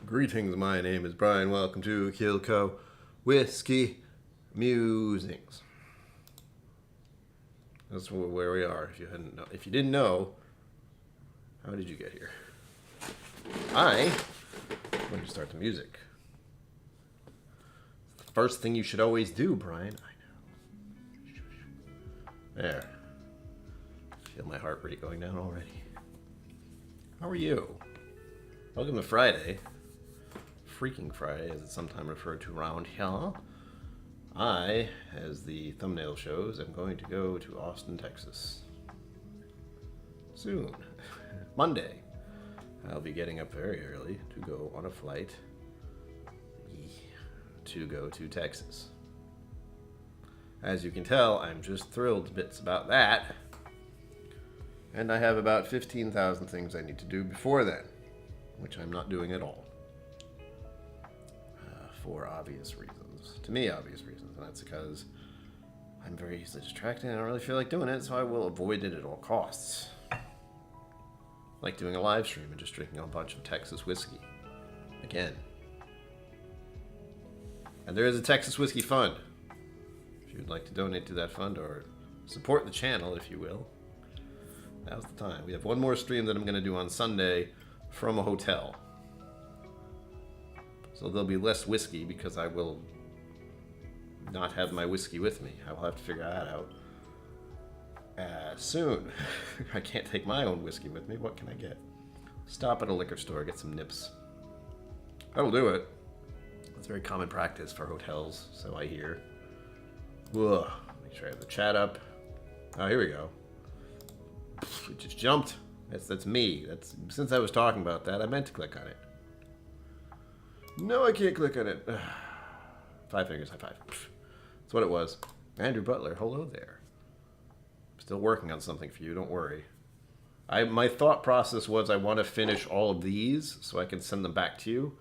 Greetings, my name is Brian. Welcome to KillCo Whiskey Musings. That's where we are. If you didn't know, how did you get here? I'm going to start the music. It's the first thing you should always do, Brian. I know. There. Feel my heart rate going down already. How are you? Welcome to Friday. Freaking Friday, as it's sometimes referred to around here. I, as the thumbnail shows, am going to go to Austin, Texas. Soon. Monday. I'll be getting up very early to go on a flight to go to Texas. As you can tell, I'm just thrilled to bits about that. And I have about 15,000 things I need to do before then, which I'm not doing at all. For obvious reasons. To me, obvious reasons. And that's because I'm very easily distracted and I don't really feel like doing it, so I will avoid it at all costs. Like doing a live stream and just drinking a bunch of Texas whiskey. Again. And there is a Texas Whiskey Fund. If you would like to donate to that fund or support the channel, if you will. Now's the time. We have one more stream that I'm going to do on Sunday from a hotel. So there'll be less whiskey because I will not have my whiskey with me. I will have to figure that out soon. I can't take my own whiskey with me. What can I get? Stop at a liquor store, get some nips. That'll do it. That's very common practice for hotels, so I hear. Ugh. Make sure I have the chat up. Oh, here we go. It just jumped. That's me. Since I was talking about that, I meant to click on it. No, I can't click on it. 5 fingers, high five. That's what it was. Andrew Butler, hello there. Still working on something for you, don't worry. My thought process was I want to finish all of these so I can send them back to you.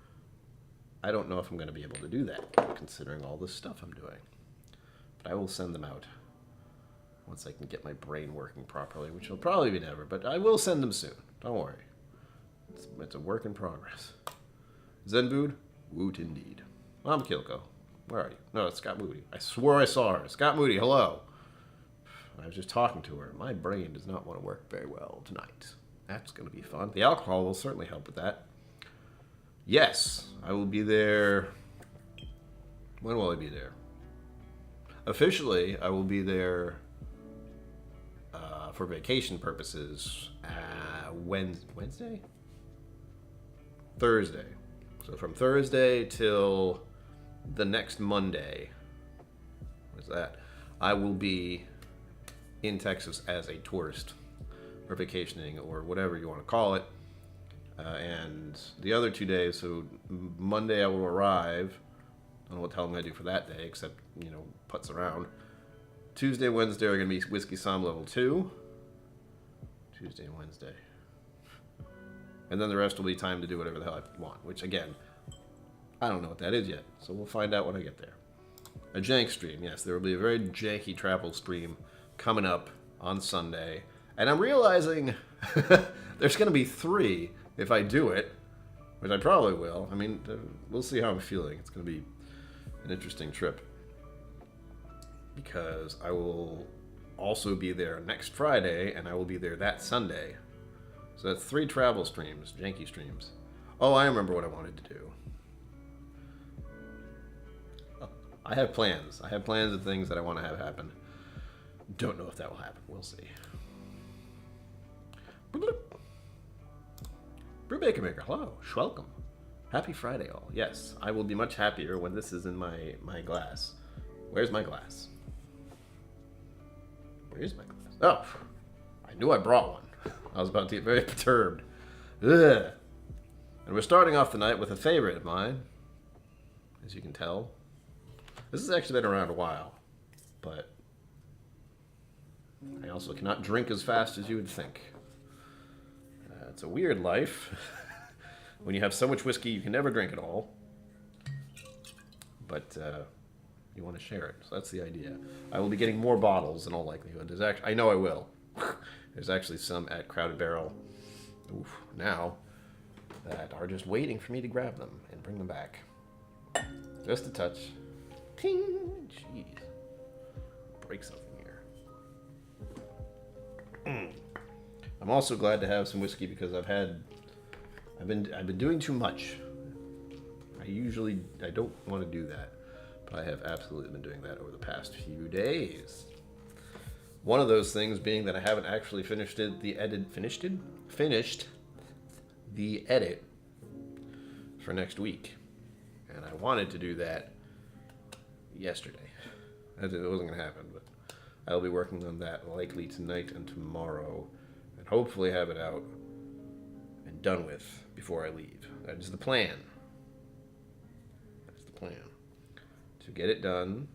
I don't know if I'm going to be able to do that, considering all this stuff I'm doing. But I will send them out once I can get my brain working properly, which will probably be never, but I will send them soon. Don't worry. It's a work in progress. Zenbood? Woot indeed. Well, I'm KillCo. Where are you? No, it's Scott Moody. I swore I saw her. Scott Moody, hello. I was just talking to her. My brain does not want to work very well tonight. That's going to be fun. The alcohol will certainly help with that. Yes, I will be there. When will I be there? Officially, I will be there for vacation purposes Wednesday? Thursday. So from Thursday till the next Monday, what is that? I will be in Texas as a tourist or vacationing or whatever you want to call it. And the other 2 days, so Monday I will arrive. I don't know what the hell I'm going to do for that day except, putz around. Tuesday and Wednesday are going to be Whiskey Somm Level 2. Tuesday and Wednesday. And then the rest will be time to do whatever the hell I want, which again, I don't know what that is yet, so we'll find out when I get there. A jank stream, yes, there will be a very janky travel stream coming up on Sunday. And I'm realizing there's going to be 3 if I do it, which I probably will. I mean, we'll see how I'm feeling. It's going to be an interesting trip. Because I will also be there next Friday, and I will be there that Sunday. So that's 3 travel streams, janky streams. Oh, I remember what I wanted to do. I have plans. I have plans of things that I want to have happen. Don't know if that will happen. We'll see. Brewbaker Maker, hello. Welcome. Happy Friday, all. Yes, I will be much happier when this is in my glass. Where's my glass? Where's my glass? Oh, I knew I brought one. I was about to get very perturbed. Ugh. And we're starting off the night with a favorite of mine, as you can tell. This has actually been around a while, but I also cannot drink as fast as you would think. It's a weird life. When you have so much whiskey, you can never drink it all. But you want to share it, so that's the idea. I will be getting more bottles in all likelihood. I know I will. There's actually some at Crowded Barrel now that are just waiting for me to grab them and bring them back. Just a touch. Ting! Jeez. Break something here. I'm also glad to have some whiskey because I've been doing too much. I don't want to do that, but I have absolutely been doing that over the past few days. One of those things being that I haven't actually finished the edit for next week, and I wanted to do that yesterday. It wasn't going to happen, but I'll be working on that likely tonight and tomorrow, and hopefully have it out and done with before I leave. That is the plan. That's the plan. To get it done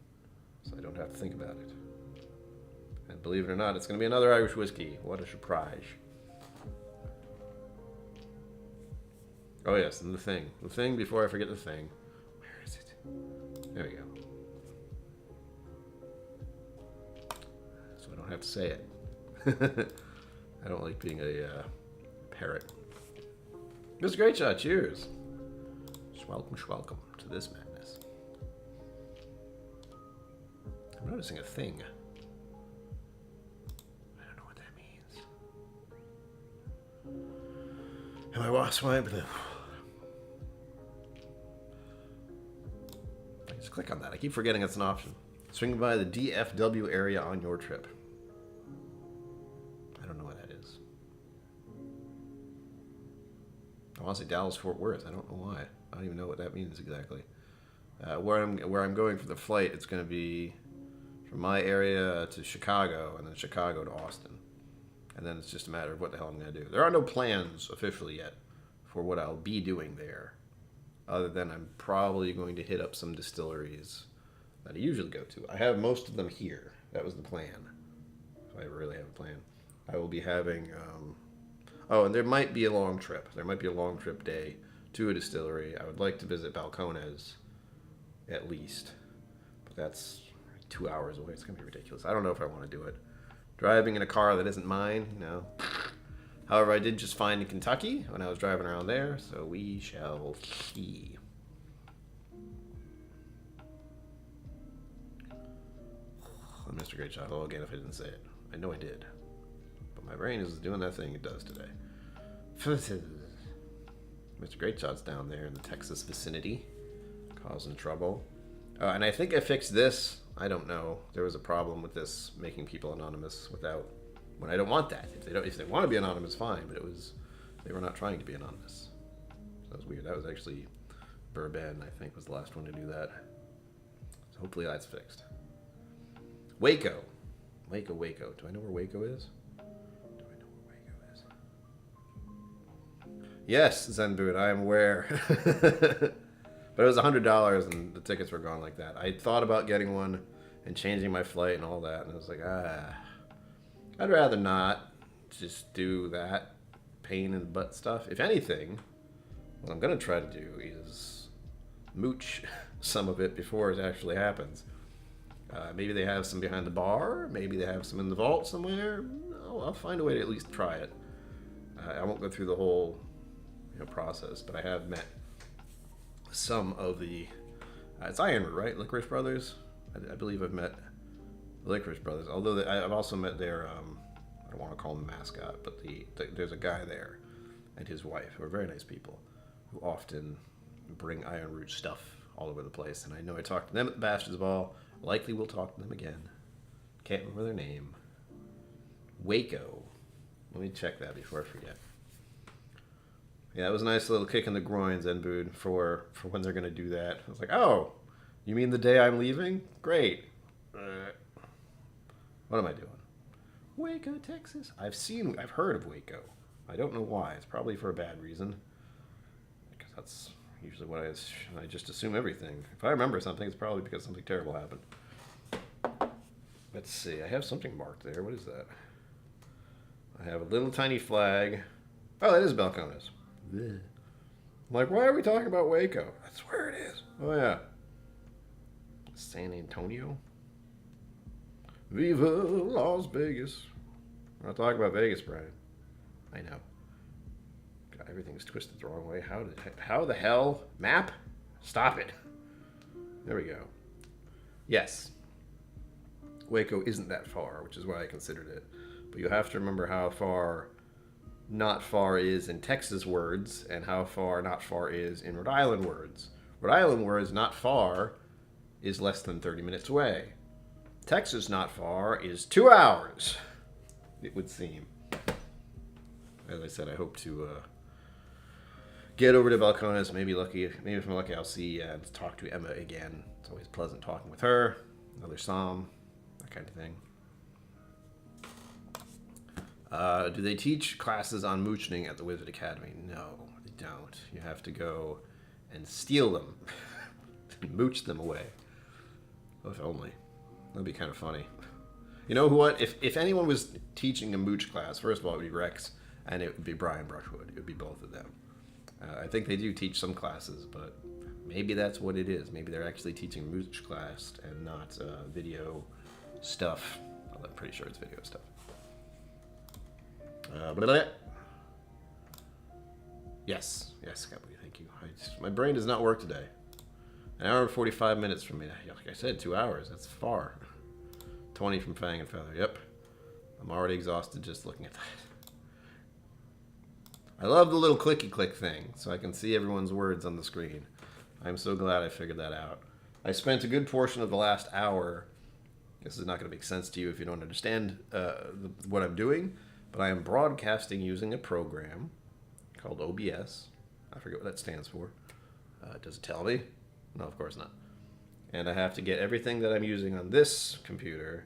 so I don't have to think about it. And believe it or not, it's going to be another Irish whiskey. What a surprise. Oh yes, and the thing. The thing before I forget the thing. Where is it? There we go. So I don't have to say it. I don't like being a parrot. This is a great shot. Cheers. Welcome to this madness. I'm noticing a thing. I don't know what that means. Am I wasp wine? Just click on that. I keep forgetting it's an option. Swing by the DFW area on your trip. I don't know what that is. I want to say Dallas Fort Worth. I don't know why. I don't even know what that means exactly. Where I'm going for the flight, it's going to be from my area to Chicago, and then Chicago to Austin. And then it's just a matter of what the hell I'm going to do. There are no plans officially yet for what I'll be doing there, other than I'm probably going to hit up some distilleries that I usually go to. I have most of them here. That was the plan. If I really have a plan. I will be having... oh, and there might be a long trip. There might be a long trip day to a distillery. I would like to visit Balcones, at least. But that's 2 hours away. It's going to be ridiculous. I don't know if I want to do it. Driving in a car that isn't mine, no. However, I did just find in Kentucky when I was driving around there, so we shall see. Mr. Great Shot. Oh, again, if I didn't say it. I know I did. But my brain is doing that thing it does today. Mr. Great Shot's down there in the Texas vicinity, causing trouble. And I think I fixed this. I don't know. There was a problem with this making people anonymous without... when I don't want that. If they want to be anonymous, fine. But they were not trying to be anonymous. So that was weird. That was actually Bourbon, I think, was the last one to do that. So hopefully that's fixed. Waco. Waco. Do I know where Waco is? Yes, Zenboot, I am aware. But it was $100 and the tickets were gone like that. I thought about getting one and changing my flight and all that, and I was like, I'd rather not just do that pain in the butt stuff. If anything, what I'm going to try to do is mooch some of it before it actually happens. Maybe they have some behind the bar. Maybe they have some in the vault somewhere. I'll find a way to at least try it. I won't go through the whole process, but I have met some of the... it's Ironwood, right? Licorice Brothers? I believe I've met the Licorice Brothers. Although I've also met their... I don't want to call them the mascot, but there's a guy there and his wife who are very nice people who often bring Iron Root stuff all over the place. And I know I talked to them at the Bastards Ball. Likely we'll talk to them again. Can't remember their name. Waco. Let me check that before I forget. Yeah, it was a nice little kick in the groin, Zenbood, for when they're going to do that. I was like, oh, you mean the day I'm leaving? Great. What am I doing? Waco, Texas. I've heard of Waco. I don't know why. It's probably for a bad reason. Because that's usually what I just assume everything. If I remember something, it's probably because something terrible happened. Let's see. I have something marked there. What is that? I have a little tiny flag. Oh, that is Balcones. I'm like, why are we talking about Waco? That's where it is. Oh, yeah. San Antonio. Viva Las Vegas. We're not talking about Vegas, Brian. I know. God, I everything's twisted the wrong way. How the hell? Map? Stop it. There we go. Yes. Waco isn't that far, which is why I considered it. But you have to remember how far not far is in Texas words and how far not far is in Rhode Island words. Rhode Island words, not far, is less than 30 minutes away. Texas, not far, is 2 hours, it would seem. As I said, I hope to get over to Balcones. Maybe if I'm lucky, I'll see and talk to Emma again. It's always pleasant talking with her. Another Psalm, that kind of thing. Do they teach classes on mooching at the Wizard Academy? No, they don't. You have to go and steal them and mooch them away. Oh, if only. That'd be kind of funny. You know what? If anyone was teaching a mooch class, first of all, it would be Rex, and it would be Brian Brushwood. It would be both of them. I think they do teach some classes, but maybe that's what it is. Maybe they're actually teaching mooch class and not video stuff. Well, I'm pretty sure it's video stuff. Yes, Scotty, thank you. My brain does not work today. An hour and 45 minutes from me. Like I said, 2 hours. That's far. 20 from Fang and Feather. Yep. I'm already exhausted just looking at that. I love the little clicky click thing, so I can see everyone's words on the screen. I'm so glad I figured that out. I spent a good portion of the last hour. This is not going to make sense to you if you don't understand what I'm doing, but I am broadcasting using a program called OBS. I forget what that stands for. Does it tell me? No, of course not. And I have to get everything that I'm using on this computer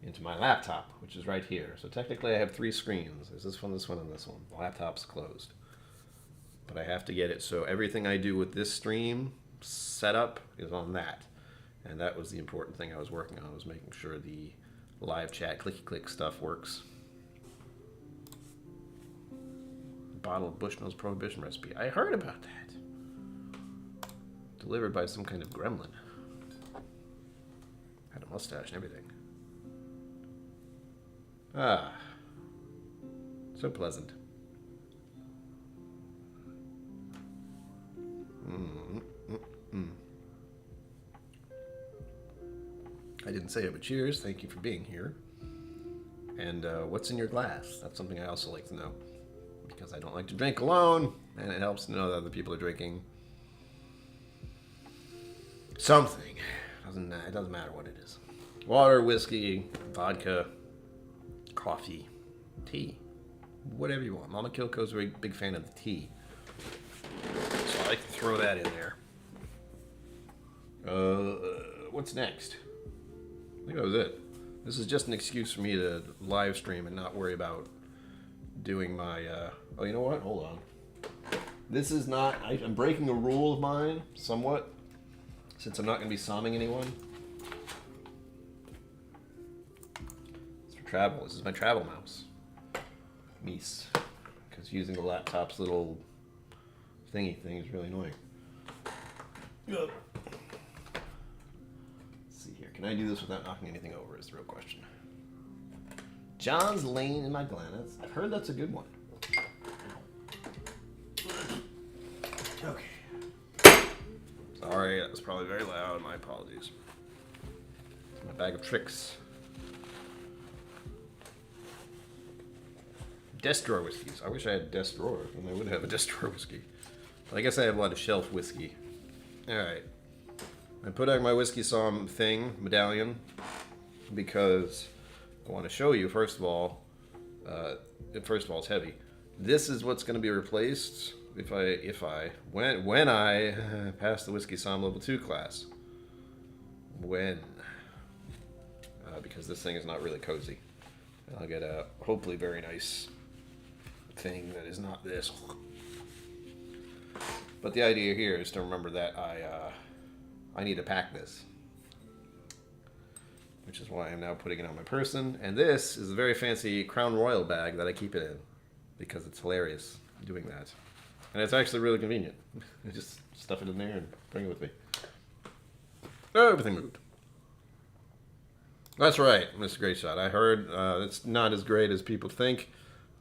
into my laptop, which is right here. So technically I have 3 screens. There's this one, and this one. The laptop's closed. But I have to get it so everything I do with this stream setup is on that. And that was the important thing I was working on, was making sure the live chat clicky click stuff works. A bottle of Bushmills Prohibition recipe. I heard about that. Delivered by some kind of gremlin. Had a mustache and everything. Ah. So pleasant. I didn't say it, but cheers. Thank you for being here. And what's in your glass? That's something I also like to know. Because I don't like to drink alone, and it helps to know that other people are drinking something. It doesn't matter what it is. Water, whiskey, vodka, coffee, tea, whatever you want. Mama KillCo's a very big fan of the tea, so I like to throw that in there. What's next? I think that was it. This is just an excuse for me to live stream and not worry about doing my. Oh, you know what? Hold on. This is not. I'm breaking a rule of mine somewhat, since I'm not going to be somming anyone. It's for travel. This is my travel mouse. Mies. Because using the laptop's little thingy thing is really annoying. Let's see here. Can I do this without knocking anything over is the real question. John's Lane in my Glennis. I've heard that's a good one. Okay. Sorry, that was probably very loud. My apologies. It's my bag of tricks. Desk drawer whiskeys. I wish I had a desk drawer, and I would have a desk drawer whiskey. But I guess I have a lot of shelf whiskey. Alright. I put out my whiskey psalm thing, medallion, because I want to show you, first of all, it's heavy. This is what's going to be replaced when I pass the whiskey psalm level 2 class. Because this thing is not really cozy. I'll get a hopefully very nice thing that is not this. But the idea here is to remember that I need to pack this, which is why I'm now putting it on my person. And this is a very fancy Crown Royal bag that I keep it in, because it's hilarious doing that. And it's actually really convenient. I just stuff it in there and bring it with me. Oh, everything moved. That's right, Mr. Great Shot. I heard it's not as great as people think.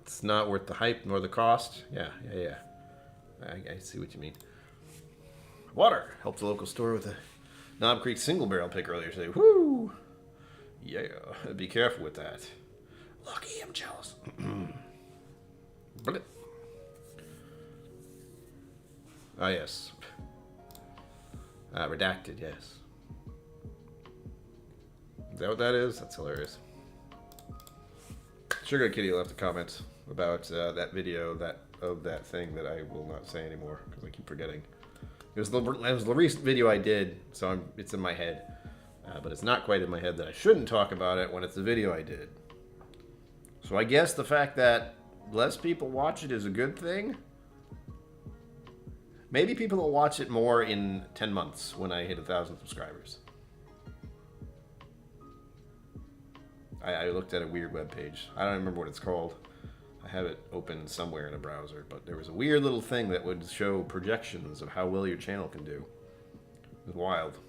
It's not worth the hype nor the cost. Yeah. I see what you mean. Water. Helped the local store with a Knob Creek single barrel pick earlier today. Woo! Yeah. Be careful with that. Lucky, I'm jealous. Blip. Ah, yes. Redacted, yes. Is that what that is? That's hilarious. Sugar Kitty left a comment about that video of that thing that I will not say anymore because I keep forgetting. It was the recent video I did, so it's in my head. But it's not quite in my head that I shouldn't talk about it when it's the video I did. So I guess the fact that less people watch it is a good thing. Maybe people will watch it more in 10 months when I hit 1,000 subscribers. I looked at a weird webpage. I don't remember what it's called. I have it open somewhere in a browser, but there was a weird little thing that would show projections of how well your channel can do. It was wild.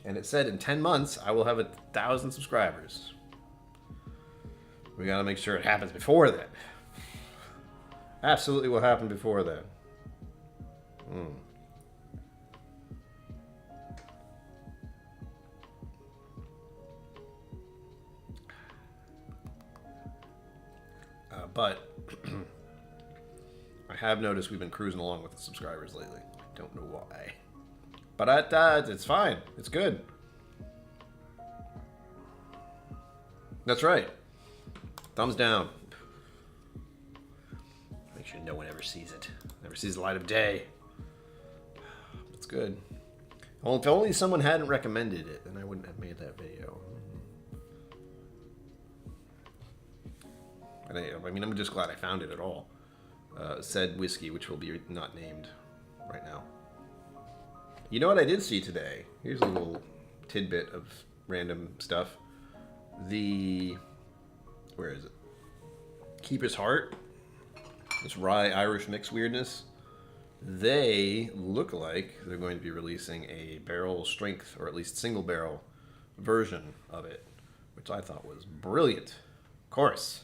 And it said in 10 months, I will have 1,000 subscribers. We gotta make sure it happens before that. Absolutely will happen before that. But I have noticed we've been cruising along with the subscribers lately. I don't know why. But it's fine. It's good. That's right. Thumbs down. Make sure no one ever sees it. Never sees the light of day. It's good. Well, if only someone hadn't recommended it, then I wouldn't have made that video. I mean, I'm just glad I found it at all. Said whiskey, which will be not named right now. You know what I did see today? Here's a little tidbit of random stuff. Where is it? Keeper's Heart. This rye Irish mix weirdness. They look like they're going to be releasing a barrel strength, or at least single barrel version of it, which I thought was brilliant. Of course.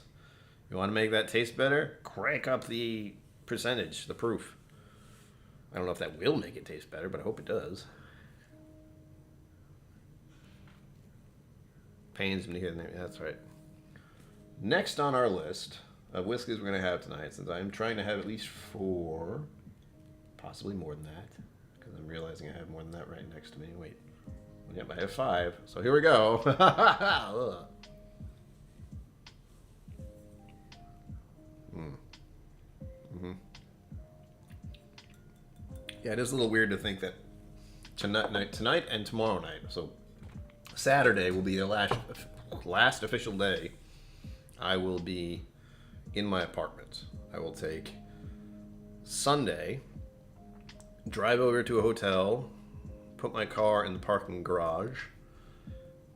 You want to make that taste better? Crank up the percentage, the proof. I don't know if that will make it taste better, but I hope it does. Pains me to hear the name. That's right. Next on our list of whiskeys we're going to have tonight, since I'm trying to have at least 4, possibly more than that, because I'm realizing I have more than that right next to me. Wait. Yep, I have 5. So here we go. Yeah, it is a little weird to think that tonight and tomorrow night, so Saturday will be the last official day I will be in my apartment. I will take Sunday, drive over to a hotel, put my car in the parking garage,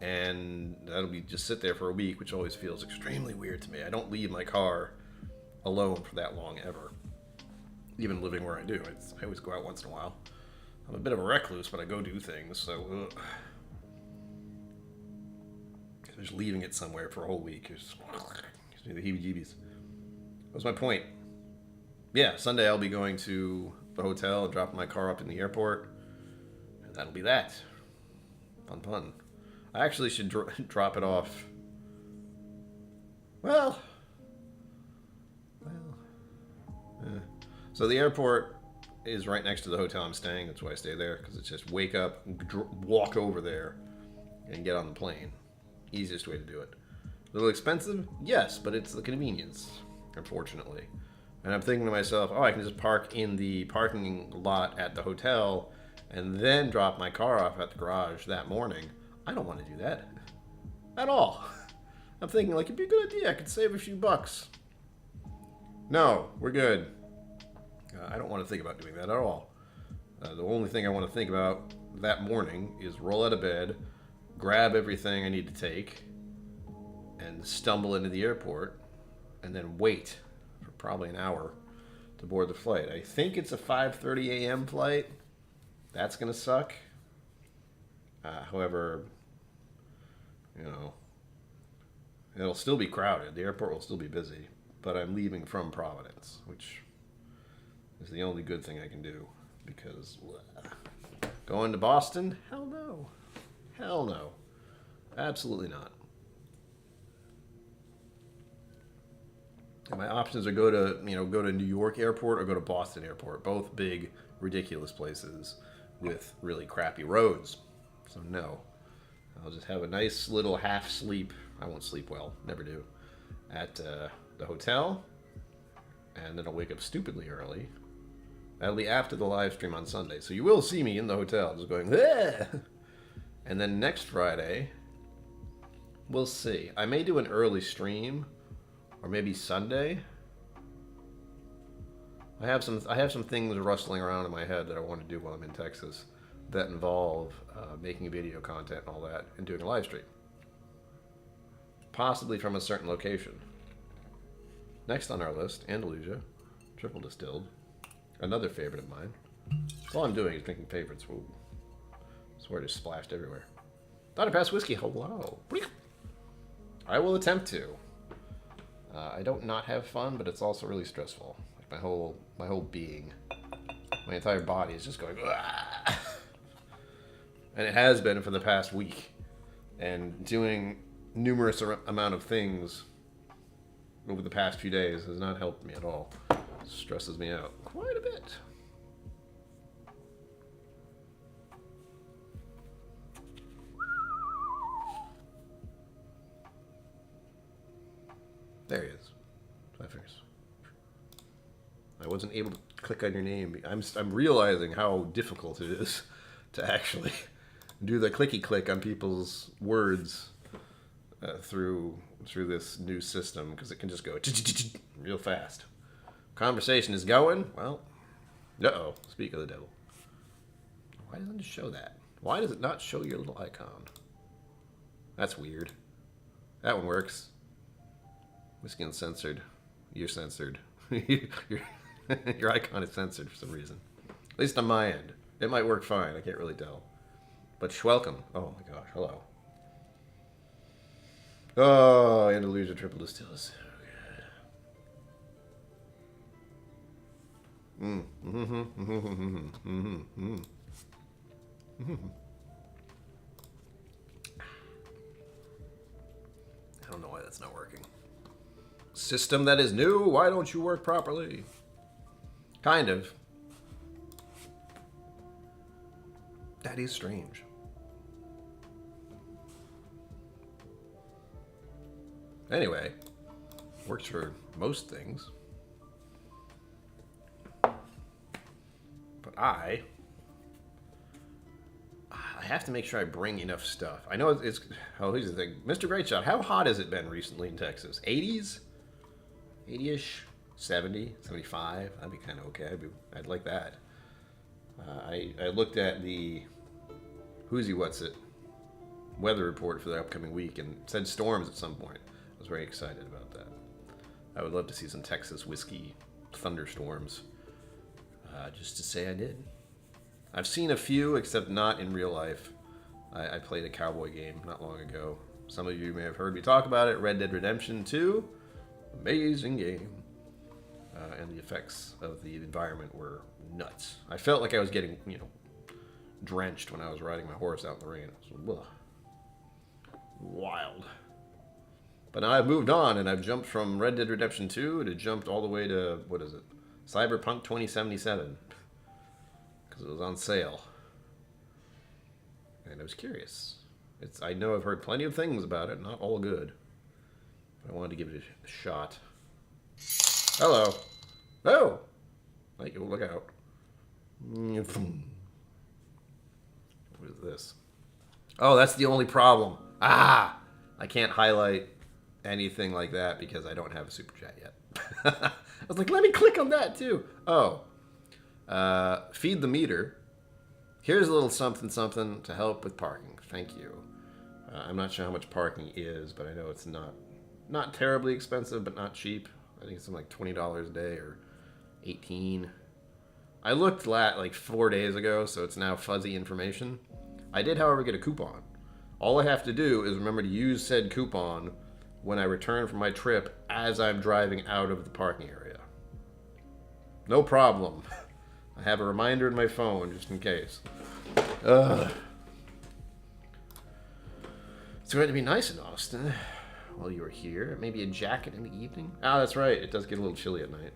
and that'll be just sit there for a week, which always feels extremely weird to me. I don't leave my car alone for that long ever. Even living where I do. I always go out once in a while. I'm a bit of a recluse, but I go do things, so just leaving it somewhere for a whole week is the heebie-jeebies. That was my point. Yeah, Sunday I'll be going to the hotel and dropping my car up in the airport, and that'll be that. Fun. I actually should drop it off. Well. So the airport is right next to the hotel I'm staying. That's why I stay there, because it's just wake up, walk over there, and get on the plane. Easiest way to do it. A little expensive? Yes, but it's the convenience, unfortunately. And I'm thinking to myself, I can just park in the parking lot at the hotel and then drop my car off at the garage that morning. I don't want to do that at all. I'm thinking, like, it'd be a good idea. I could save a few bucks. No, we're good. I don't want to think about doing that at all. The only thing I want to think about that morning is roll out of bed, grab everything I need to take, and stumble into the airport, and then wait for probably an hour to board the flight. I think it's a 5:30 a.m. flight. That's going to suck. However, it'll still be crowded. The airport will still be busy, but I'm leaving from Providence, which is the only good thing I can do. Because going to Boston? Hell no. Hell no. Absolutely not. And my options are go to New York Airport or go to Boston Airport. Both big, ridiculous places with really crappy roads. So no. I'll just have a nice little half sleep. I won't sleep well. Never do. At the hotel. And then I'll wake up stupidly early. That'll be after the live stream on Sunday. So you will see me in the hotel just going, "Ah!" And then next Friday, we'll see. I may do an early stream. Or maybe Sunday. I have some things rustling around in my head that I want to do while I'm in Texas that involve making video content and all that and doing a live stream. Possibly from a certain location. Next on our list, Andalusia, triple distilled. Another favorite of mine. That's all I'm doing is drinking favorites. Whoa. Swear it just splashed everywhere. Thought I passed whiskey. Hello. I will attempt to. I don't not have fun, but it's also really stressful. Like my whole being, my entire body is just going, "Ah!" And it has been for the past week. And doing numerous amount of things over the past few days has not helped me at all. It stresses me out quite a bit. There he is. I figures. I wasn't able to click on your name. I'm realizing how difficult it is to actually do the clicky click on people's words through this new system, because it can just go real fast. Conversation is going. Well, uh-oh. Speak of the devil. Why doesn't it show that? Why does it not show your little icon? That's weird. That one works. Whiskey uncensored. You're censored. Your icon is censored for some reason. At least on my end. It might work fine. I can't really tell. But welcome. Oh my gosh. Hello. Oh, Andalusia triple distill is so good. I don't know why that's not working. System that is new, why don't you work properly? Kind of. That is strange. Anyway, works for most things. But I have to make sure I bring enough stuff. I know it's oh, here's the thing. Mr. Greatshot, how hot has it been recently in Texas? 80s? 80-ish? 70? 75? That'd be kind of okay. I'd like that. I looked at the weather report for the upcoming week and said storms at some point. I was very excited about that. I would love to see some Texas whiskey thunderstorms. Just to say I did. I've seen a few, except not in real life. I played a cowboy game not long ago. Some of you may have heard me talk about it. Red Dead Redemption 2. Amazing game. And the effects of the environment were nuts. I felt like I was getting, drenched when I was riding my horse out in the rain. It was wild. But now I've moved on, and I've jumped from Red Dead Redemption 2 to jumped all the way to, Cyberpunk 2077. Because it was on sale. And I was curious. I know I've heard plenty of things about it, not all good. But I wanted to give it a shot. Hello. Oh! Thank you, look out. What is this? Oh, that's the only problem. I can't highlight anything like that because I don't have a super chat yet. I was like, let me click on that too. Oh. Feed the meter. Here's a little something to help with parking. Thank you. I'm not sure how much parking is, but I know it's not terribly expensive, but not cheap. I think it's something like $20 a day or $18. I looked like 4 days ago, so it's now fuzzy information. I did, however, get a coupon. All I have to do is remember to use said coupon when I return from my trip as I'm driving out of the parking area. No problem. I have a reminder in my phone just in case. Ugh. It's going to be nice in Austin while you are here. Maybe a jacket in the evening. Oh, that's right. It does get a little chilly at night.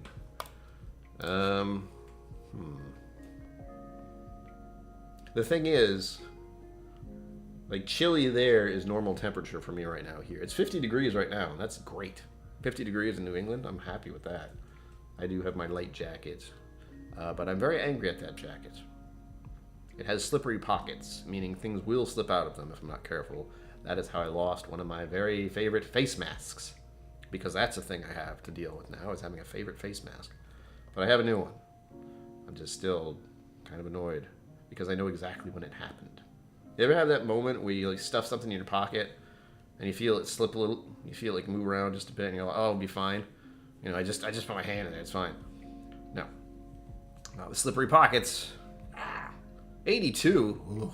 The thing is, like, chilly there is normal temperature for me right now here. It's 50 degrees right now, and that's great. 50 degrees in New England, I'm happy with that. I do have my light jacket, but I'm very angry at that jacket. It has slippery pockets, meaning things will slip out of them if I'm not careful. That is how I lost one of my very favorite face masks, because that's a thing I have to deal with now, is having a favorite face mask. But I have a new one. I'm just still kind of annoyed, because I know exactly when it happened. You ever have that moment where you like stuff something in your pocket and you feel it slip a little, you feel it like move around just a bit and you're like, oh, it'll be fine. You know, I just put my hand in there, it's fine. No. The slippery pockets. 82. Ugh.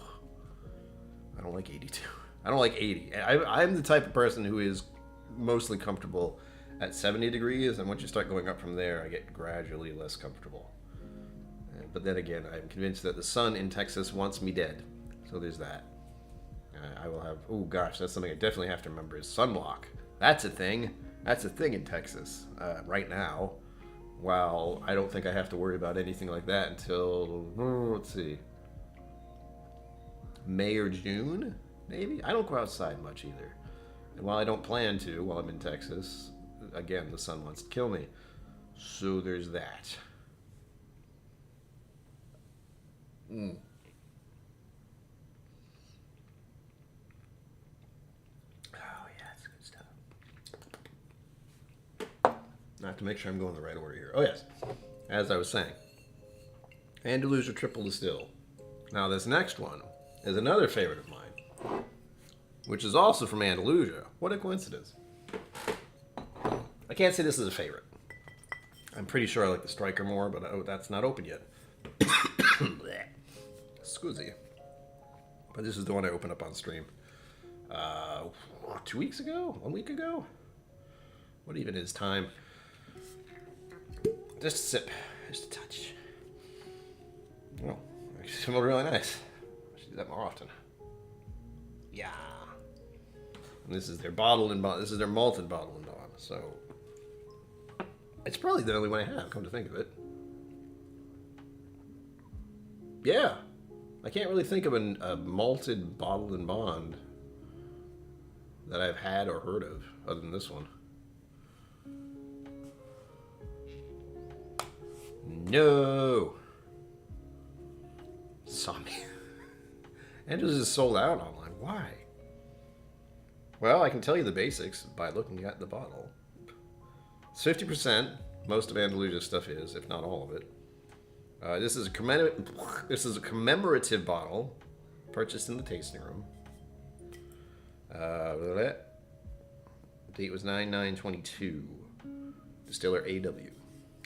I don't like 82. I don't like 80. I'm the type of person who is mostly comfortable at 70 degrees, and once you start going up from there, I get gradually less comfortable. But then again, I'm convinced that the sun in Texas wants me dead. So there's that. I will have, oh gosh, that's something I definitely have to remember, is sunblock. That's a thing. That's a thing in Texas right now. While I don't think I have to worry about anything like that until, let's see, May or June, maybe? I don't go outside much either. And while I don't plan to while I'm in Texas, again, the sun wants to kill me. So there's that. Oh, yeah, it's good stuff. I have to make sure I'm going the right order here. Oh, yes. As I was saying, Andalusia Triple Distill. Now, this next one is another favorite of mine, which is also from Andalusia. What a coincidence. I can't say this is a favorite. I'm pretty sure I like the Striker more, but that's not open yet. Scusi. But this is the one I opened up on stream 2 weeks ago? 1 week ago? What even is time? Just a sip. Just a touch. Oh, it smells really nice. I should do that more often. Yeah. And this is their bottled and bond. This is their malted bottled and bond. So it's probably the only one I have, come to think of it. Yeah. I can't really think of a malted bottled and bond that I've had or heard of other than this one. No. Saw me. And it was just sold out online. Why? Well, I can tell you the basics by looking at the bottle. It's 50%. Most of Andalusia's stuff is, if not all of it. This is a commemorative bottle purchased in the tasting room. Date was 9/9/22. Distiller AW.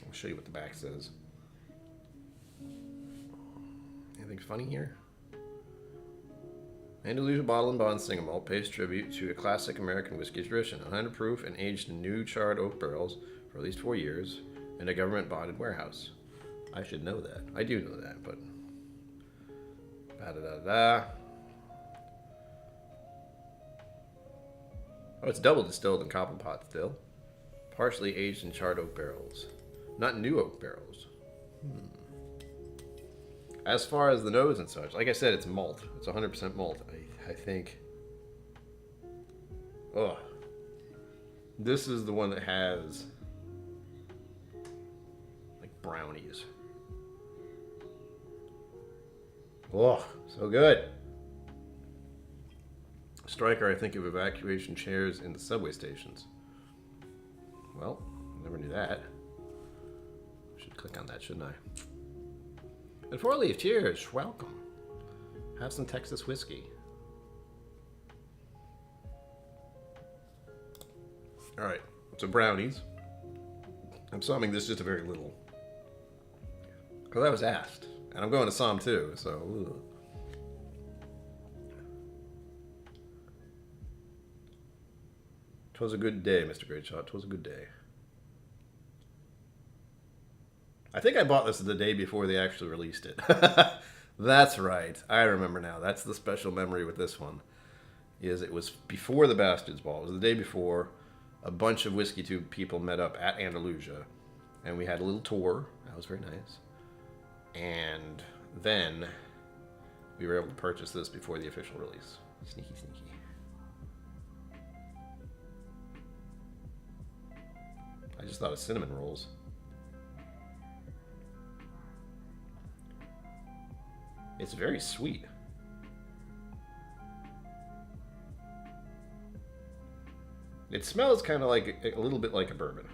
I'll show you what the back says. Anything funny here? Andalusia Bottle and Bond Single Malt pays tribute to a classic American whiskey tradition, 100 proof and aged in new charred oak barrels for at least 4 years in a government-bonded warehouse. I should know that. I do know that, but... Ba-da-da-da. Oh, it's double distilled in copper pot still. Partially aged in charred oak barrels. Not new oak barrels. As far as the nose and such, like I said, it's malt. It's 100% malt, I think. Oh. This is the one that has... like brownies. Oh, so good. Striker, I think of evacuation chairs in the subway stations. Well, never knew that. Should click on that, shouldn't I? And 4-leaf, cheers, welcome. Have some Texas whiskey. All right, so brownies. I'm summing this just a very little. Because I was asked. And I'm going to Psalm too, so... Ugh. "'Twas a good day, Mr. Greatshot. 'Twas a good day." I think I bought this the day before they actually released it. That's right. I remember now. That's the special memory with this one. Is it was before the Bastards Ball. It was the day before. A bunch of Whiskey Tube people met up at Andalusia, and we had a little tour. That was very nice. And then we were able to purchase this before the official release. Sneaky, sneaky. I just thought of cinnamon rolls. It's very sweet. It smells kind of like a little bit like a bourbon,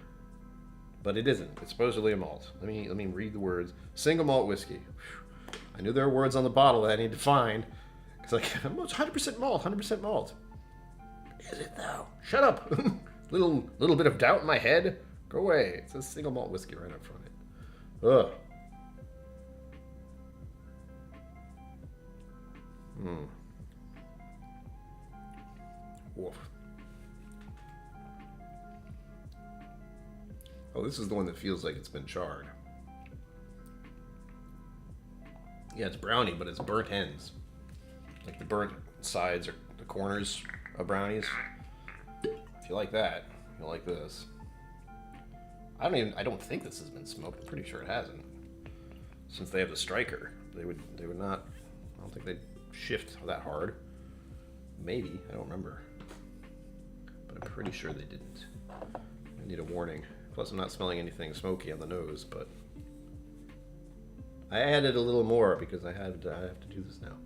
but it isn't. It's supposedly a malt. Let me read the words. Single malt whiskey. I knew there were words on the bottle that I need to find. It's like 100% malt, 100% malt. Is it though? Shut up. little bit of doubt in my head. Go away. It says single malt whiskey right up front of it. Ugh. Woof. Oh, this is the one that feels like it's been charred. Yeah, it's brownie, but it's burnt ends. Like the burnt sides or the corners of brownies. If you like that, you'll like this. I don't think this has been smoked. I'm pretty sure it hasn't. Since they have the striker, they would not. I don't think they'd shift that hard. Maybe, I don't remember. But I'm pretty sure they didn't. I need a warning. Plus I'm not smelling anything smoky on the nose, but I added a little more because I have to do this now.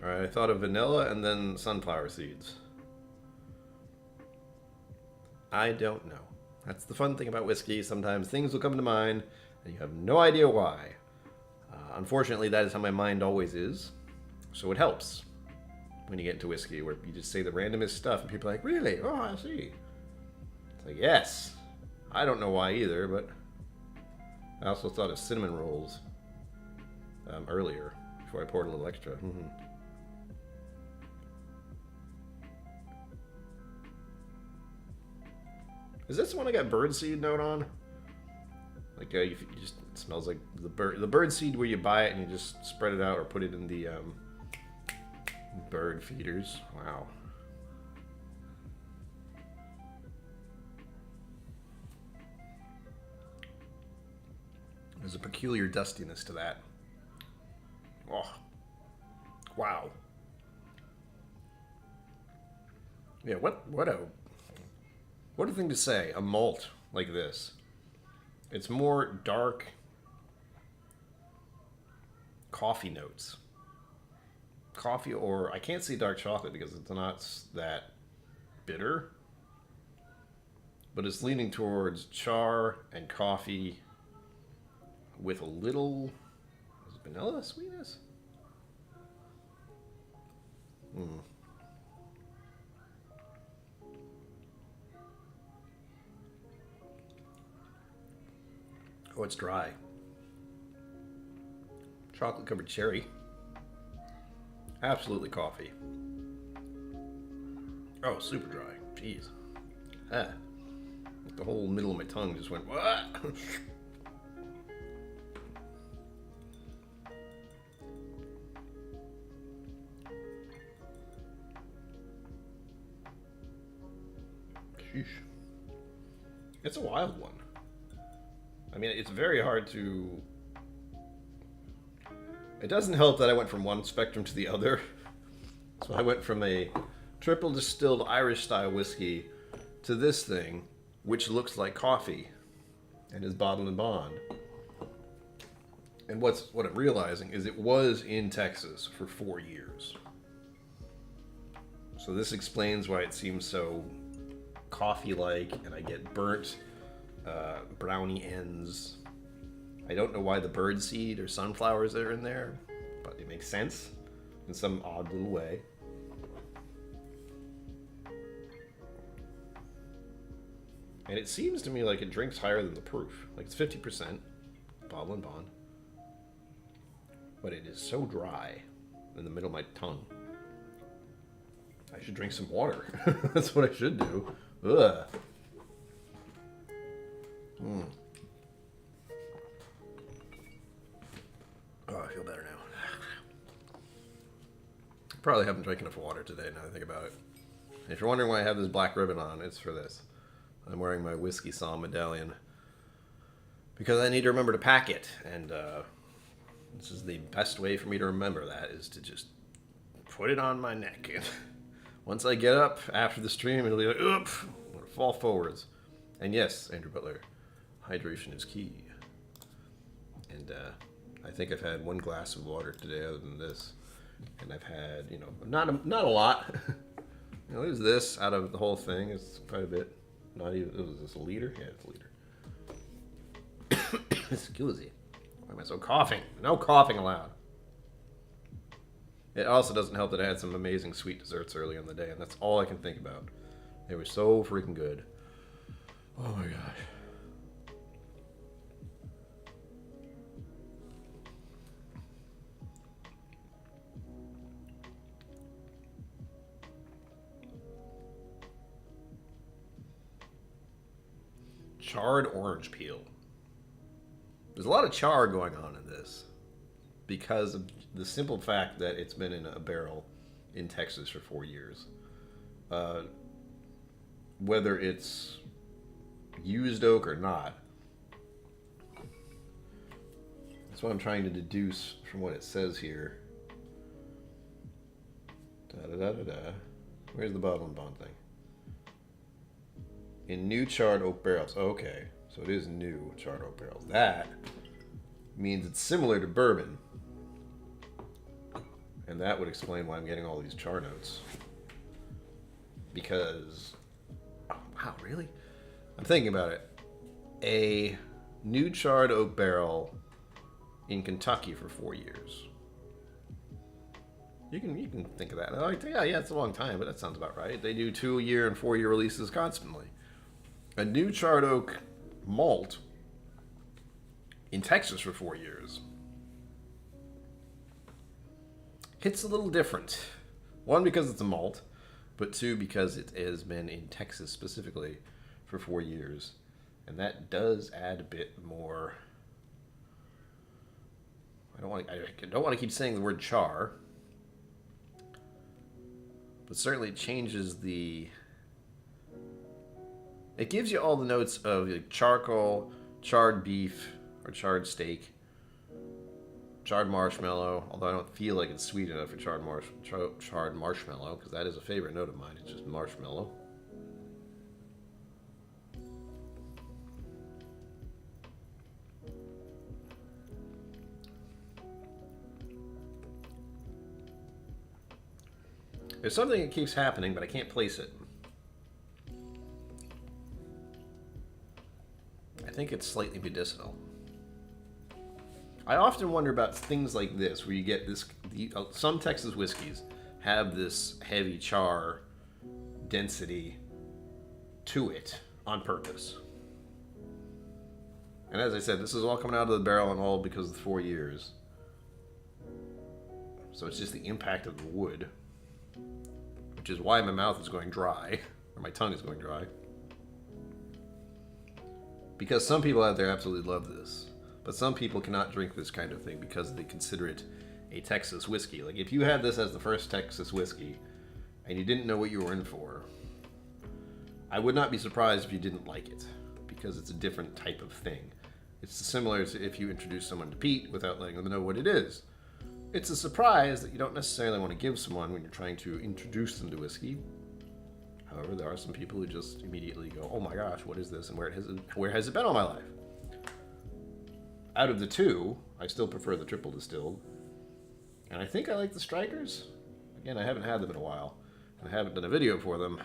Alright, I thought of vanilla and then sunflower seeds. I don't know. That's the fun thing about whiskey. Sometimes things will come to mind and you have no idea why. Unfortunately, that is how my mind always is. So it helps when you get into whiskey where you just say the randomest stuff and people are like, really? Oh, I see. It's like, yes. I don't know why either, but I also thought of cinnamon rolls earlier before I poured a little extra. Is this the one I got birdseed note on? Like you just it smells like the bird seed where you buy it and you just spread it out or put it in the bird feeders. Wow. There's a peculiar dustiness to that. Oh. Wow. Yeah, what a thing to say, a malt like this. It's more dark coffee notes. Coffee, or I can't say dark chocolate because it's not that bitter. But it's leaning towards char and coffee with a little vanilla sweetness. Oh, it's dry. Chocolate covered cherry. Absolutely coffee. Oh, super dry. Jeez. The whole middle of my tongue just went, what? Sheesh. It's a wild one. I mean, it's very hard to... It doesn't help that I went from one spectrum to the other. So I went from a triple distilled Irish style whiskey to this thing, which looks like coffee and is bottled in bond. And what I'm realizing is it was in Texas for 4 years. So this explains why it seems so coffee-like, and I get burnt brownie ends. I don't know why the birdseed or sunflowers are in there, but it makes sense in some odd little way. And it seems to me like it drinks higher than the proof. Like it's 50% bottle and bond. But it is so dry. in the middle of my tongue. I should drink some water. That's what I should do. Ugh. Mm. Oh, I feel better now. Probably haven't drank enough water today, now that I think about it. If you're wondering why I have this black ribbon on, it's for this. I'm wearing my whiskey psalm medallion because I need to remember to pack it, and this is the best way for me to remember that, is to just put it on my neck. And once I get up after the stream, it'll be like, oop, I'm gonna fall forwards. And yes, Andrew Butler, hydration is key. And I think I've had one glass of water today other than this. And I've had, you know, not a lot. You know, there's this out of the whole thing. It's quite a bit. Not even, was this a liter? Yeah, it's a liter. Excuse me. Why am I so coughing? No coughing allowed. It also doesn't help that I had some amazing sweet desserts early in the day, and that's all I can think about. They were so freaking good. Oh my gosh. Charred orange peel. There's a lot of char going on in this because of the simple fact that it's been in a barrel in Texas for 4 years. Whether it's used oak or not, that's what I'm trying to deduce from what it says here. Da-da-da-da-da. Where's the bottle and bond thing? In new charred oak barrels. Okay, so it is new charred oak barrels. That means it's similar to bourbon. And that would explain why I'm getting all these char notes. Because, oh, wow, really? I'm thinking about it. A new charred oak barrel in Kentucky for 4 years. You can think of that. Like, yeah, it's a long time, but that sounds about right. They do 2-year and 4-year releases constantly. A new charred oak malt in Texas for 4 years. It's a little different. One, because it's a malt, but two, because it has been in Texas specifically for 4 years. And that does add a bit more. I don't want to keep saying the word char, but certainly it changes the. It gives you all the notes of like charcoal, charred beef, or charred steak, charred marshmallow, although I don't feel like it's sweet enough for charred marshmallow, because that is a favorite note of mine. It's just marshmallow. There's something that keeps happening, but I can't place it. I think it's slightly medicinal. I often wonder about things like this, where you get this. Some Texas whiskeys have this heavy char density to it on purpose. And as I said, this is all coming out of the barrel and all because of the 4 years. So it's just the impact of the wood, which is why my mouth is going dry, or my tongue is going dry. Because some people out there absolutely love this. But some people cannot drink this kind of thing because they consider it a Texas whiskey. Like, if you had this as the first Texas whiskey and you didn't know what you were in for, I would not be surprised if you didn't like it, because it's a different type of thing. It's similar to if you introduce someone to peat without letting them know what it is. It's a surprise that you don't necessarily want to give someone when you're trying to introduce them to whiskey. However, there are some people who just immediately go, oh my gosh, what is this, and where has it been all my life? Out of the two, I still prefer the triple distilled. And I think I like the Strikers. Again, I haven't had them in a while, and I haven't done a video for them.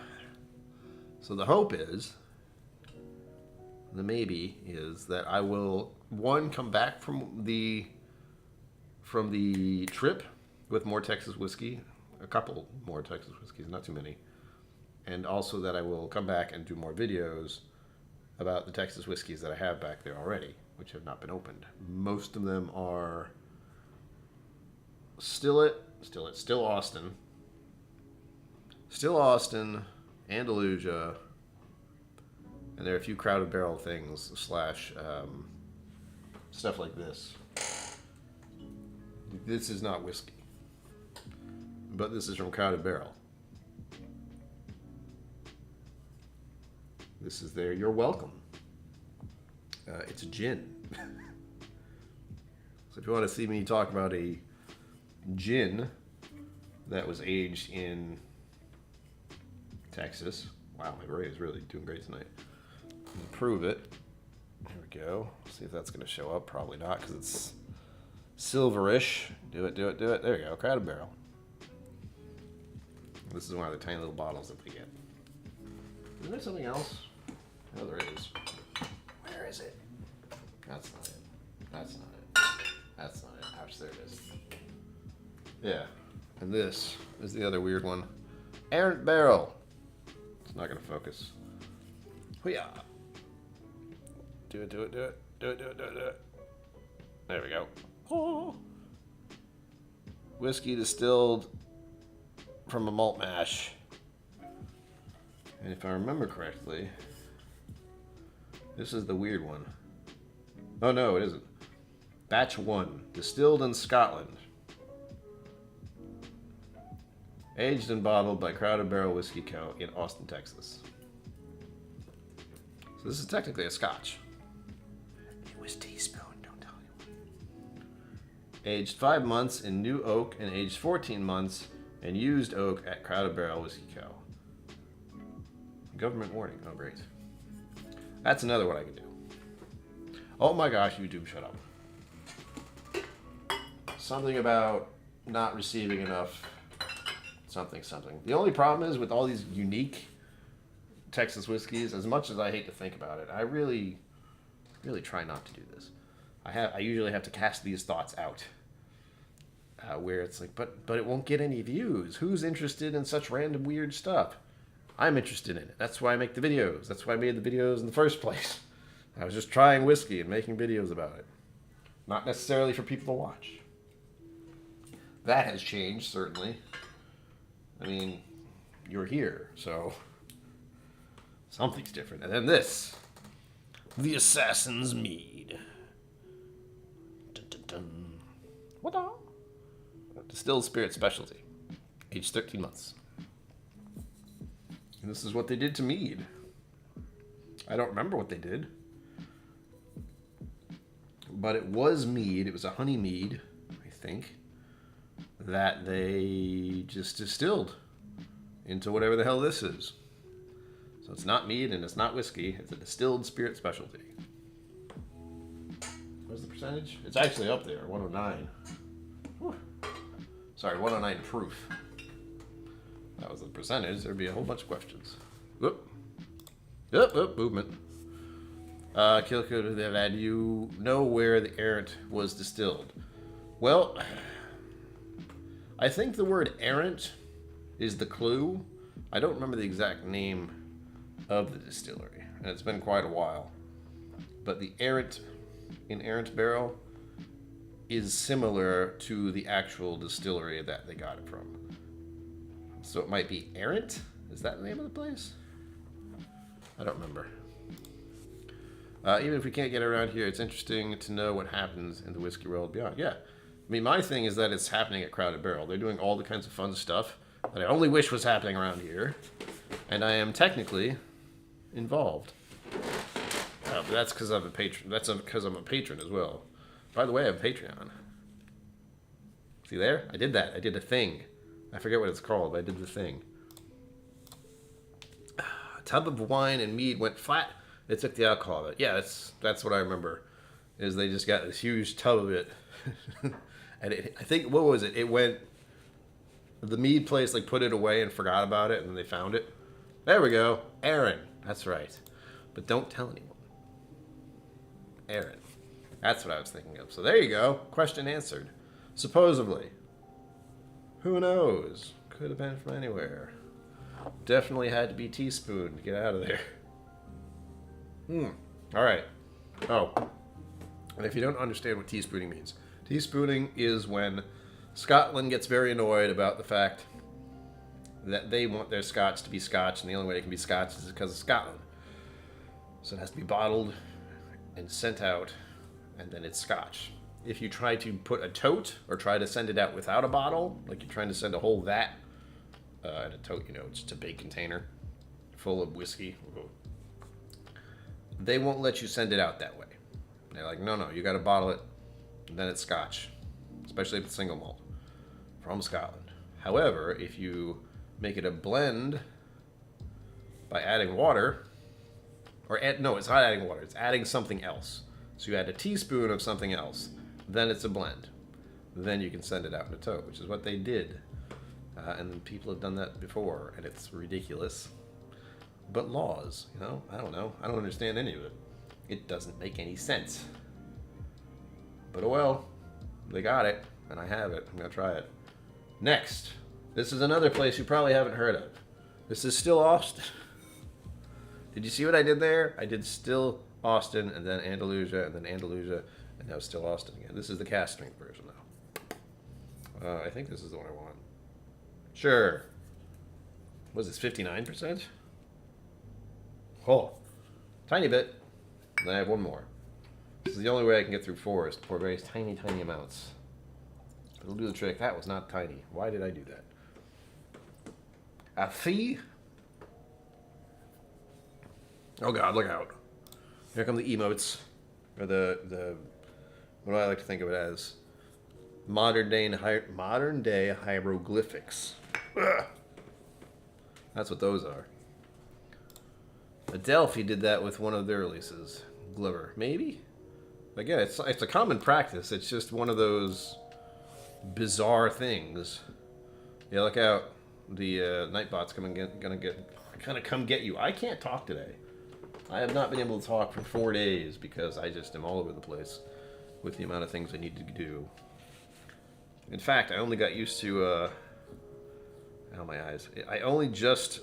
So the hope is, the maybe is, that I will, one, come back from the trip with more Texas whiskey, a couple more Texas whiskeys, not too many. And also that I will come back and do more videos about the Texas whiskeys that I have back there already, which have not been opened. Most of them are Stillet, It's still Austin. Still Austin, Andalusia, and there are a few Crowded Barrel things / stuff like this. This is not whiskey, but this is from Crowded Barrel. This is their You're Welcome. It's a gin. So if you want to see me talk about a gin that was aged in Texas. Wow, my brain is really doing great tonight. Prove it. Here we go. See if that's going to show up. Probably not, because it's silverish. Do it. There you go. Crowded Barrel. This is one of the tiny little bottles that they get. Isn't there something else? Oh, there is. Where is it? That's not it. That's not it. That's not it. Ouch, there it is. Yeah. And this is the other weird one. Errant Barrel. It's not going to focus. Hoo-yah. Do it. There we go. Oh. Whiskey distilled from a malt mash. And if I remember correctly, this is the weird one. Oh no, it isn't. Batch 1, distilled in Scotland. Aged and bottled by Crowded Barrel Whiskey Co. in Austin, Texas. So this is technically a Scotch. It was teaspoon, don't tell anyone. Aged 5 months in new oak and aged 14 months in used oak at Crowded Barrel Whiskey Co. Government warning. Oh, great. That's another one I can do. Oh my gosh, YouTube, shut up. Something about not receiving enough something. The only problem is with all these unique Texas whiskeys, as much as I hate to think about it, I really try not to do this. I usually have to cast these thoughts out. Where it's like, but it won't get any views. Who's interested in such random weird stuff? I'm interested in it. That's why I make the videos. That's why I made the videos in the first place. I was just trying whiskey and making videos about it. Not necessarily for people to watch. That has changed, certainly. I mean, you're here, so something's different. And then this. The Assassin's Mead. Dun, dun, dun. What-da? Distilled spirit specialty. Aged 13 months. And this is what they did to mead. I don't remember what they did. But it was mead. It was a honey mead, I think, that they just distilled into whatever the hell this is. So it's not mead and it's not whiskey. It's a distilled spirit specialty. What's the percentage? It's actually up there, 109. Whew. Sorry, 109 proof. That was the percentage. There'd be a whole bunch of questions. Whoop. Movement. KillCo, do you know where the errant was distilled? Well, I think the word errant is the clue. I don't remember the exact name of the distillery, and it's been quite a while. But the errant in Errant Barrel is similar to the actual distillery that they got it from. So it might be Errant? Is that the name of the place? I don't remember. Even if we can't get around here, it's interesting to know what happens in the whiskey world beyond. Yeah. I mean, my thing is that it's happening at Crowded Barrel. They're doing all the kinds of fun stuff that I only wish was happening around here. And I am technically involved. But that's because I'm a patron. That's because I'm a patron as well. By the way, I have a Patreon. See there? I did that. I did a thing. I forget what it's called, but I did the thing. A tub of wine and mead went flat. They took the alcohol of it. Yeah, that's what I remember. Is they just got this huge tub of it. And I think, what was it? It went, the mead place like put it away and forgot about it, and then they found it. There we go. Aaron. That's right. But don't tell anyone. Aaron. That's what I was thinking of. So there you go. Question answered. Supposedly. Who knows? Could have been from anywhere. Definitely had to be teaspoon to get out of there. All right. Oh. And if you don't understand what teaspooning means, teaspooning is when Scotland gets very annoyed about the fact that they want their Scotch to be Scotch, and the only way it can be Scotch is because of Scotland. So it has to be bottled and sent out, and then it's Scotch. If you try to put a tote or try to send it out without a bottle, like you're trying to send a whole vat in a tote, you know, it's just a big container full of whiskey, they won't let you send it out that way. They're like, no, you got to bottle it, and then it's Scotch, especially if it's single malt from Scotland. However, if you make it a blend by adding water, no, it's not adding water, it's adding something else. So you add a teaspoon of something else, then it's a blend. Then you can send it out in a tote, which is what they did. And people have done that before, and it's ridiculous. But laws, you know, I don't know. I don't understand any of it. It doesn't make any sense. But oh well, they got it, and I have it. I'm going to try it. Next, this is another place you probably haven't heard of. This is still Austin. Did you see what I did there? I did still Austin, and then Andalusia, and then Andalusia, and now still Austin again. This is the cast strength version, though. I think this is the one I want. Sure. Was this 59%? Oh, tiny bit. And I have one more. This is the only way I can get through 4 is to pour very tiny, tiny amounts. It'll do the trick. That was not tiny. Why did I do that? A fee? Oh God, look out. Here come the emotes. Or the what do I like to think of it as? Modern day hieroglyphics. Ugh. That's what those are. Adelphi did that with one of their releases. Glover, maybe? Again, it's a common practice. It's just one of those bizarre things. Yeah, look out. The Nightbot's gonna come get you. I can't talk today. I have not been able to talk for 4 days because I just am all over the place with the amount of things I need to do. In fact, I only got used to, ow, my eyes. I only just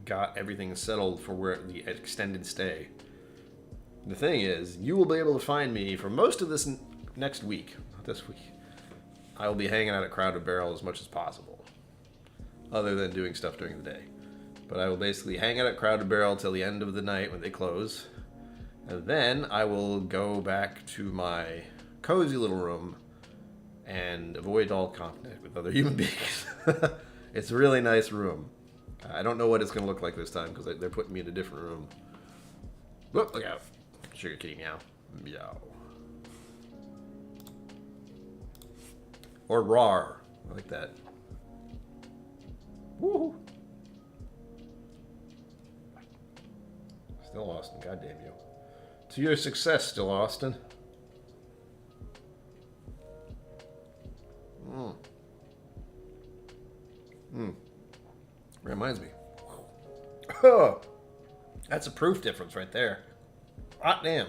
got everything settled for where the extended stay. The thing is, you will be able to find me for most of this next week. Not this week. I will be hanging out at Crowded Barrel as much as possible, other than doing stuff during the day. But I will basically hang out at Crowded Barrel till the end of the night when they close. And then I will go back to my cozy little room and avoid all contact with other human beings. It's a really nice room. I don't know what it's going to look like this time because they're putting me in a different room. Whoop, look out. Sugar kitty meow. Meow. Or rawr. I like that. Woohoo. Still Austin, goddamn you. To your success, still Austin. Reminds me. Oh, that's a proof difference right there. Hot damn.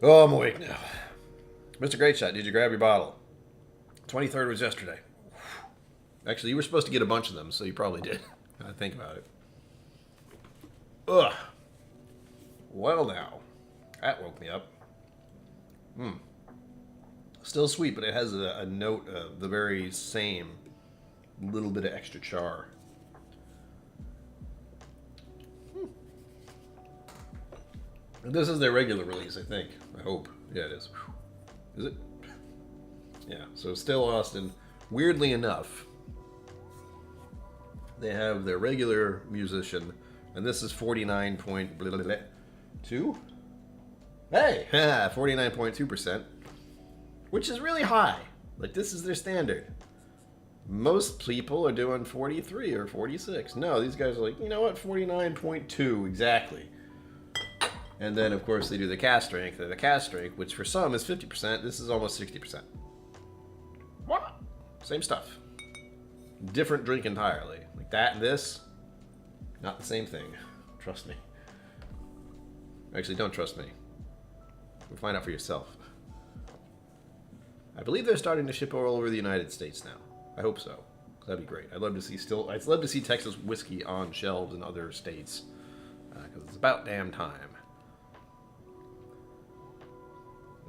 Oh, I'm awake now. Mr. Great Shot, did you grab your bottle? 23rd was yesterday. Actually, you were supposed to get a bunch of them, so you probably did. I think about it. Ugh. Well now. That woke me up. Still sweet, but it has a note of the very same little bit of extra char. This is their regular release, I think. I hope. Yeah, it is. Is it? Yeah, so still Austin. Weirdly enough, they have their regular musician, and this is 49.2. Hey, 49.2%, which is really high. Like, this is their standard. Most people are doing 43 or 46. No, these guys are like, you know what, 49.2 exactly. And then, of course, they do the cast strength. And the cast strength, which for some is 50%, this is almost 60%. What? Same stuff. Different drink entirely. Like that and this, not the same thing. Trust me. Actually, don't trust me. You'll find out for yourself. I believe they're starting to ship all over the United States now. I hope so. That'd be great. I'd love to see Texas whiskey on shelves in other states. Because it's about damn time.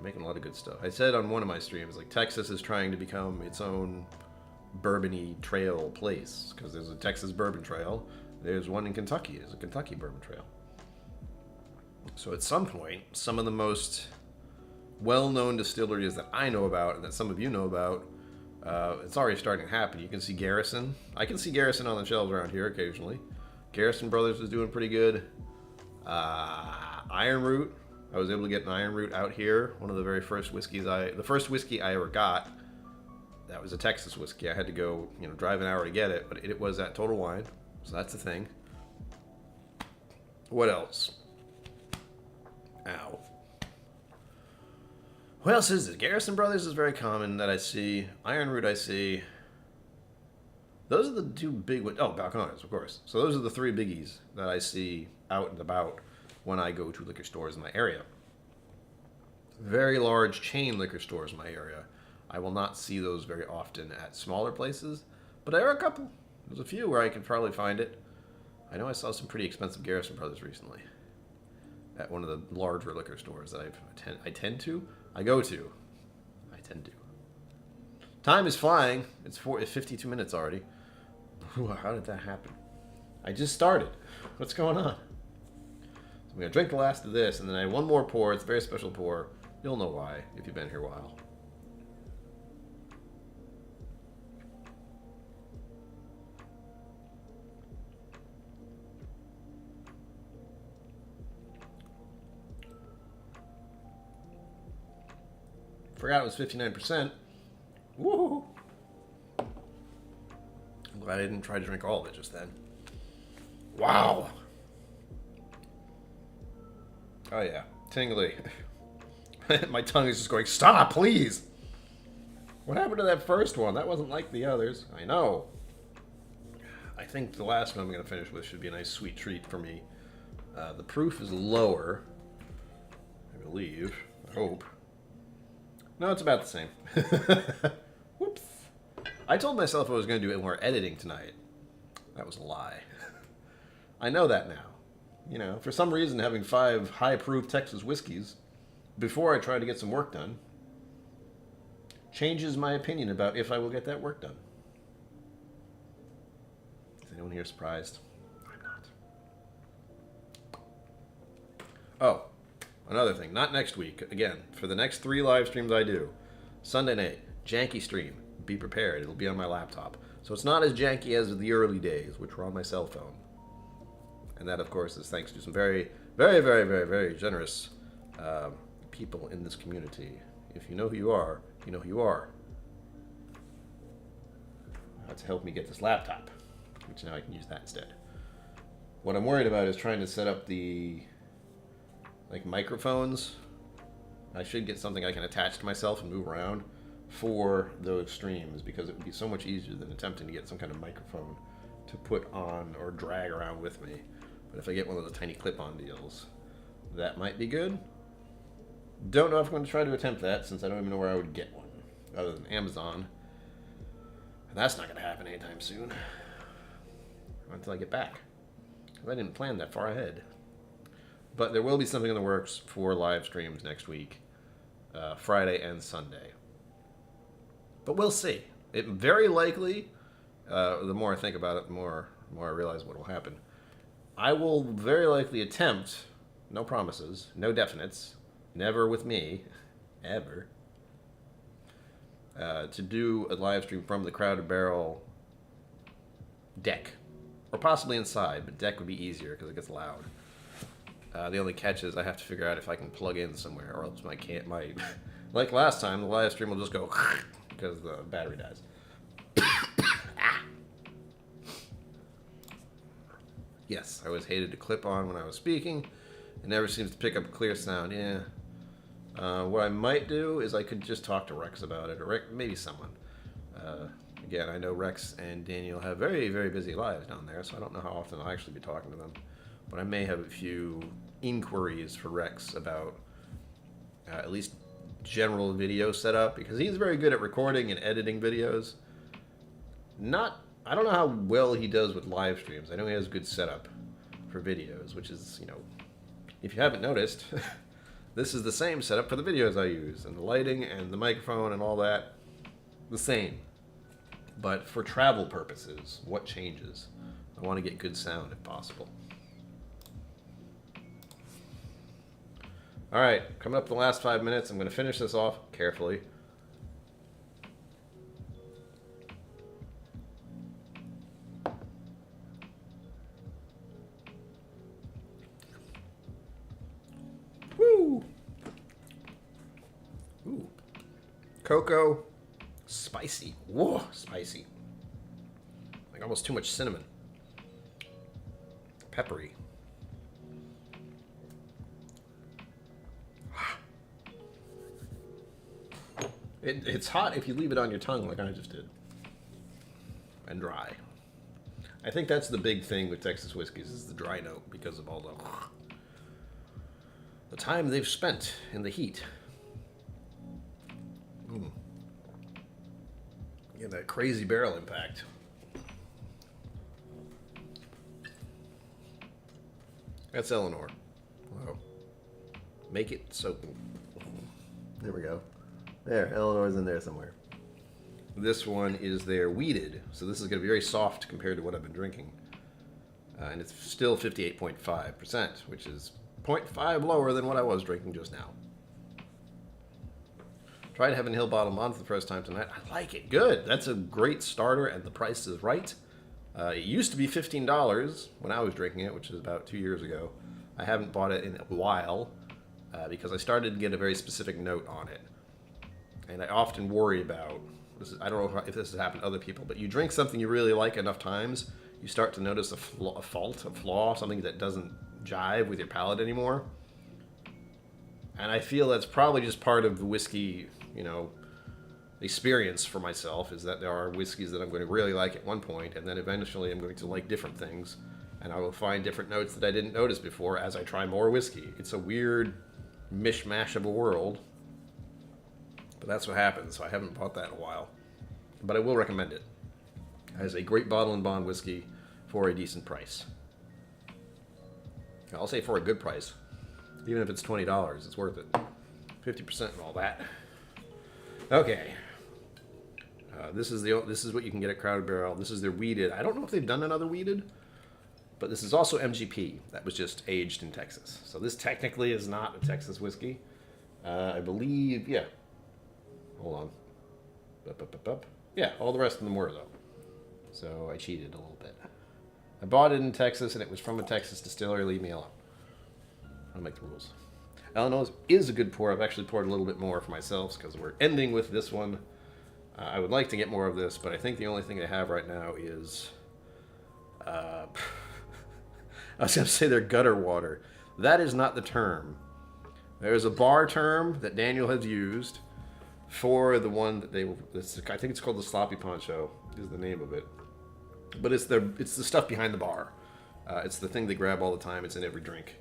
making a lot of good stuff. I said on one of my streams, like, Texas is trying to become its own bourbon-y trail place, because there's a Texas bourbon trail. There's one in Kentucky. There's a Kentucky bourbon trail. So at some point, some of the most well-known distilleries that I know about and that some of you know about, it's already starting to happen. You can see Garrison. I can see Garrison on the shelves around here occasionally. Garrison Brothers is doing pretty good. Iron Root. I was able to get an Iron Root out here. One of the very first whiskeys the first whiskey I ever got. That was a Texas whiskey. I had to go, drive an hour to get it, but it was at Total Wine. So that's the thing. What else? Ow. What else is it? Garrison Brothers is very common that I see. Iron Root I see. Those are the two big ones. Oh, Balcones, of course. So those are the three biggies that I see out and about when I go to liquor stores in my area. Very large chain liquor stores in my area. I will not see those very often at smaller places, but there are a couple. There's a few where I could probably find it. I know I saw some pretty expensive Garrison Brothers recently at one of the larger liquor stores that I tend to. Time is flying. It's 52 minutes already. Ooh, how did that happen? I just started. What's going on? So I'm going to drink the last of this, and then I have one more pour. It's a very special pour. You'll know why if you've been here a while. Forgot it was 59%. Woohoo! I'm glad I didn't try to drink all of it just then. Wow! Oh yeah, tingly. My tongue is just going, stop, please! What happened to that first one? That wasn't like the others. I know. I think the last one I'm going to finish with should be a nice sweet treat for me. The proof is lower, I believe. I hope. No, it's about the same. Whoops. I told myself I was going to do more editing tonight. That was a lie. I know that now. For some reason, having 5 high-proof Texas whiskeys before I try to get some work done changes my opinion about if I will get that work done. Is anyone here surprised? I'm not. Oh. Another thing, not next week. Again, for the next 3 live streams I do, Sunday night, janky stream. Be prepared. It'll be on my laptop. So it's not as janky as the early days, which were on my cell phone. And that, of course, is thanks to some very, very, very, very, very generous people in this community. If you know who you are, you know who you are. To help me get this laptop, which now I can use that instead. What I'm worried about is trying to set up the microphones. I should get something I can attach to myself and move around for those streams, because it would be so much easier than attempting to get some kind of microphone to put on or drag around with me. But if I get one of those tiny clip-on deals, that might be good. Don't know if I'm going to try to attempt that, since I don't even know where I would get one other than Amazon. And that's not going to happen anytime soon until I get back, because I didn't plan that far ahead. But there will be something in the works for live streams next week, Friday and Sunday. But we'll see. It very likely, the more I think about it, the more I realize what will happen. I will very likely attempt, no promises, no definites, never with me, ever, to do a live stream from the Crowded Barrel deck. Or possibly inside, but deck would be easier because it gets loud. The only catch is I have to figure out if I can plug in somewhere, or else my like last time, the live stream will just go because the battery dies. Yes, I always hated to clip on when I was speaking. It never seems to pick up a clear sound. Yeah. What I might do is I could just talk to Rex about it, or maybe someone. Again, I know Rex and Daniel have very, very busy lives down there, so I don't know how often I'll actually be talking to them. But I may have a few inquiries for Rex about at least general video setup, because he's very good at recording and editing videos. I don't know how well he does with live streams. I know he has good setup for videos, which is, if you haven't noticed, This is the same setup for the videos I use, and the lighting and the microphone and all that. The same. But for travel purposes, what changes? I want to get good sound if possible. Alright, coming up the last 5 minutes, I'm going to finish this off carefully. Woo! Ooh. KillCo. Spicy. Whoa, spicy. Like almost too much cinnamon. Peppery. It's hot if you leave it on your tongue like I just did. And dry. I think that's the big thing with Texas whiskeys is the dry note because of all the time they've spent in the heat. Yeah, that crazy barrel impact. That's Eleanor. Wow. Make it soaking. There we go. There, Eleanor's in there somewhere. This one is their weeded, so this is going to be very soft compared to what I've been drinking. And it's still 58.5%, which is 0.5 lower than what I was drinking just now. Tried Heaven Hill Bottled Bond for the first time tonight. I like it. Good. That's a great starter, and the price is right. It used to be $15 when I was drinking it, which is about 2 years ago. I haven't bought it in a while because I started to get a very specific note on it. And I often worry about, I don't know if this has happened to other people, but you drink something you really like enough times, you start to notice a flaw, something that doesn't jive with your palate anymore. And I feel that's probably just part of the whiskey, experience for myself, is that there are whiskeys that I'm going to really like at one point, and then eventually I'm going to like different things, and I will find different notes that I didn't notice before as I try more whiskey. It's a weird mishmash of a world. But that's what happens, so I haven't bought that in a while. But I will recommend it as a great bottle and bond whiskey for a decent price. I'll say for a good price. Even if it's $20, it's worth it. 50% and all that. Okay. This is what you can get at Crowded Barrel. This is their weeded. I don't know if they've done another weeded, but this is also MGP. That was just aged in Texas. So this technically is not a Texas whiskey. I believe, yeah. Hold on. Yeah, all the rest of them were, though. So I cheated a little bit. I bought it in Texas, and it was from a Texas distillery. Leave me alone. I'll make the rules. Eleanor's is a good pour. I've actually poured a little bit more for myself because we're ending with this one. I would like to get more of this, but I think the only thing they have right now is... I was going to say their gutter water. That is not the term. There's a bar term that Daniel has used for the one that I think it's called the Sloppy Poncho is the name of it, but it's the stuff behind the bar. It's the thing they grab all the time. It's in every drink,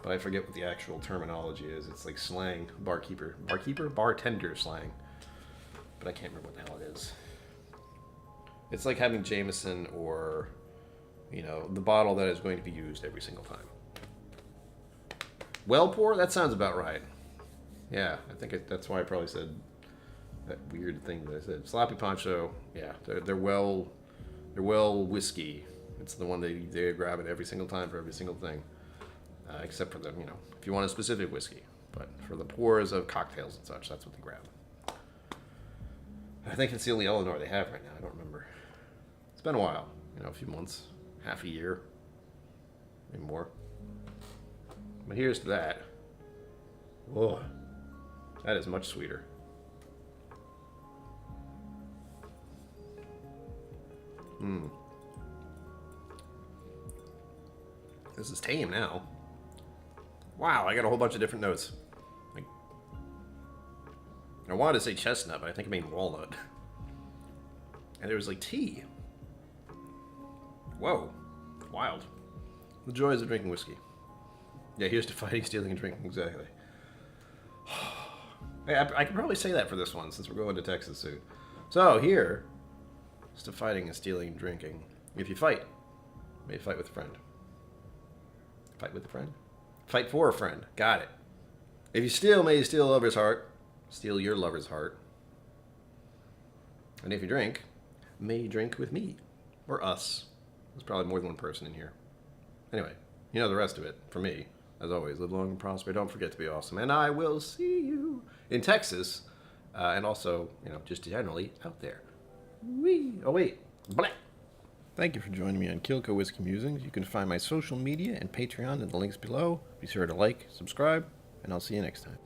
but I forget what the actual terminology is. It's like slang, bartender slang, but I can't remember what the hell it is. It's like having Jameson or the bottle that is going to be used every single time. Well pour? That sounds about right. Yeah, I think that's why I probably said that weird thing that I said. Sloppy Poncho, yeah, they're well whiskey. It's the one they grab it every single time for every single thing, except for if you want a specific whiskey. But for the pours of cocktails and such, that's what they grab. I think it's the only Eleanor they have right now. I don't remember. It's been a while, a few months, half a year, maybe more. But here's to that. Whoa, that is much sweeter. This is tame now. Wow, I got a whole bunch of different notes. I wanted to say chestnut, but I think I mean walnut. And there was like tea. Whoa, wild. The joys of drinking whiskey. Yeah, here's to fighting, stealing, and drinking. Exactly. Hey, I could probably say that for this one since we're going to Texas soon. So here, it's to fighting and stealing and drinking. If you fight, may fight with a friend. Fight with a friend? Fight for a friend. Got it. If you steal, may you steal a lover's heart. Steal your lover's heart. And if you drink, may you drink with me. Or us. There's probably more than one person in here. Anyway, you know the rest of it. For me, as always, live long and prosper. Don't forget to be awesome. And I will see you in Texas. And also, just generally out there. Whee! Oh, wait. Blah! Thank you for joining me on KillCo Whiskey Musings. You can find my social media and Patreon in the links below. Be sure to like, subscribe, and I'll see you next time.